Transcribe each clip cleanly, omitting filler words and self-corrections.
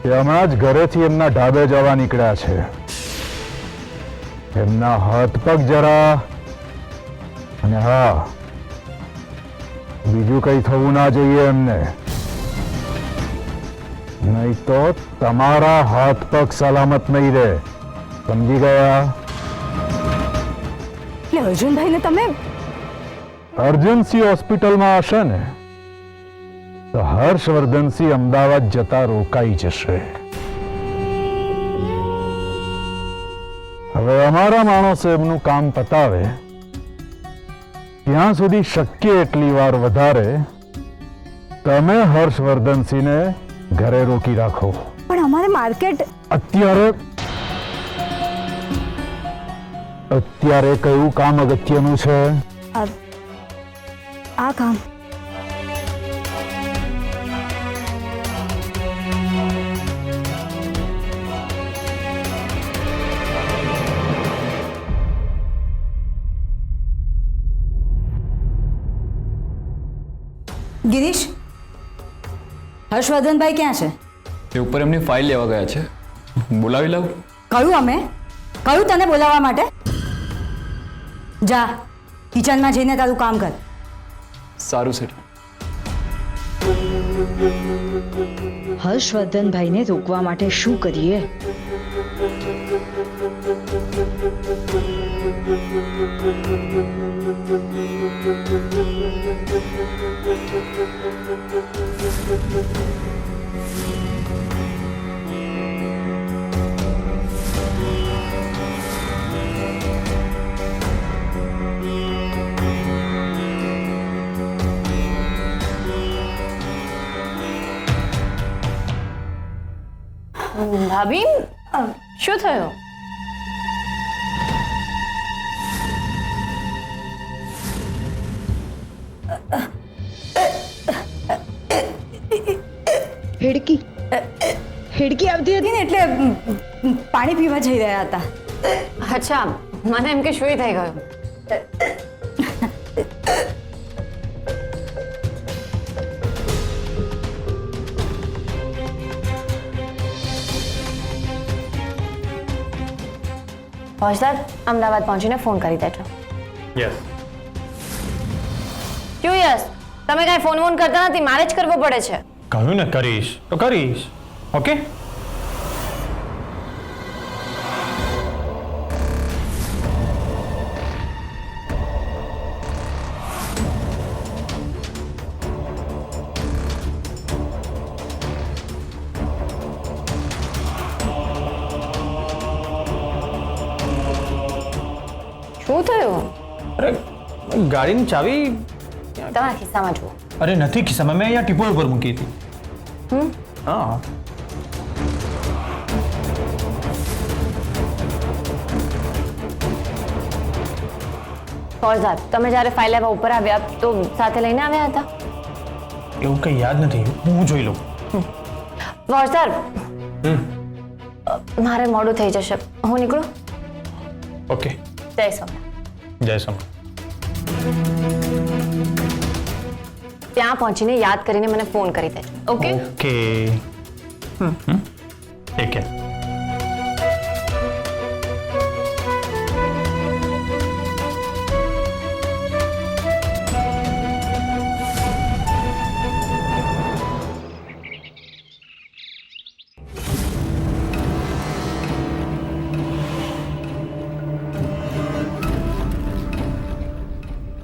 એ હમણાં જ ઘરેથી એમના ઢાબે જવા નીકળ્યા છે. એમના હાથ પગ જરા, અને હા, બીજું કંઈ થવું ના જોઈએ એમને, નહીં તો તમારા હાથ પગ સલામત નહીં રહે. સમજી ગયા? એટલે અર્જુનભાઈને તમે અર્જન્સી હોસ્પિટલમાં હશે ને તો હર્ષવર્ધનસિંહ અમદાવાદ જતા રોકાઈ જશે. હવે અમારા માણસો એમનું કામ પતાવે ત્યાં સુધી શક્ય એટલી વાર વધારે તમે હર્ષવર્ધનસિંહને ઘરે રોકી રાખો. પણ અમારે માર્કેટ અત્યારે કયું કામ અગત્યનું છે? આ કામ ગિરીશ, હર્ષવર્ધનભાઈ ક્યાં છે? એ ઉપર એમની ફાઇલ લેવા ગયા છે. બોલાવી લાવ. કહ્યું અમે, કહ્યું તને બોલાવવા માટે. જા કિચનમાં જઈને તારું કામ કર. સારું છે. હર્ષવર્ધનભાઈને રોકવા માટે શું કરીએ? ભાભી શું થયું? હેડકી આવતી હતી ને એટલે પાણી પીવા જઈ રહ્યા હતા. અચ્છા, મને એમ કે શું થઈ ગયું. ફોજદાર, અમદાવાદ પહોંચીને ફોન કરી દેજો. યસ. ક્યું યસ? તમે કાંઈ ફોન કરતા નથી, મારે જ કરવો પડે છે. કહ્યું ને કરીશ તો કરીશ. ઓકે. શું થયું? અરે ગાડીની ચાવી તમારા ખિસ્સામાં જુઓ. અરે નથી ખિસ્સામાં, મેં અહીંયા ટીપોય ઉપર મૂકી હતી. હા. ફોજદાર, તમે જ્યારે ફાઇલ લેવા ઉપર આવ્યા તો સાથે લઈને આવ્યા હતા? એવું કંઈ યાદ નથી, હું જોઈ લઉં. ફોજદાર, મારે મોડું થઈ જશે, હું નીકળું. ઓકે. જય સોમનાથ. જય સોમનાથ. ત્યાં પહોંચીને યાદ કરીને મને ફોન કરી દેજો. ઓકે? ઓકે. Take care.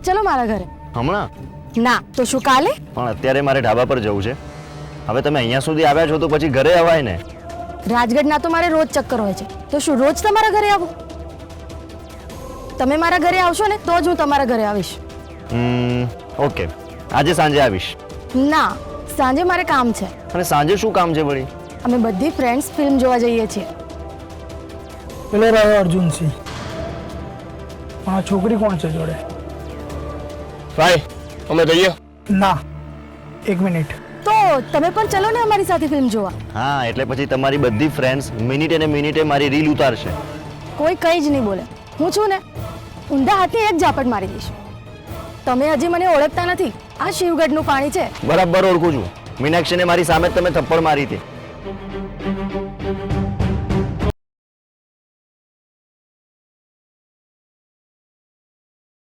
ચલો મારા ઘરે. હમણાં? ના તો શું કાલે? પણ અત્યારે મારે ઢાબા પર જવું છે. હવે તમે અહીંયા સુધી આવ્યા છો તો પછી ઘરે અવાય ને. રાજગઢના તો મારે રોજ ચક્કર હોય છે, તો શું રોજ તમારા ઘરે આવું? તમે મારા ઘરે આવશો ને તો જ હું તમારા ઘરે આવીશ. ઓકે, આજે સાંજે આવીશ. ના, સાંજે મારે કામ છે. અને સાંજે શું કામ છે વળી? અમે બધી ફ્રેન્ડ્સ ફિલ્મ જોવા જઈએ છીએ. પેલો રહ્યો અર્જુનસિંહ. આ છોકરી કોણ છે જોડે? ભાઈ અમે જઈએ. ના, એક મિનિટ. તો તમે પણ ચલો ને અમારી સાથે ફિલ્મ જોવા. હા, એટલે પછી તમારી બધી ફ્રેન્ડ્સ મિનિટે ને મિનિટે મારી રીલ ઉતારશે. કોઈ કંઈ જ નહીં બોલે. હું છું ને, ઊંધા હાથે એક ઝાપટ મારી દઈશ. તમે હજી મને ઓળખતા નથી. આ શિવગઢનું પાણી છે. બરાબર ઓળખું છું. મીનાક્ષીને મારી સામે તમે થપ્પડ મારી હતી. છે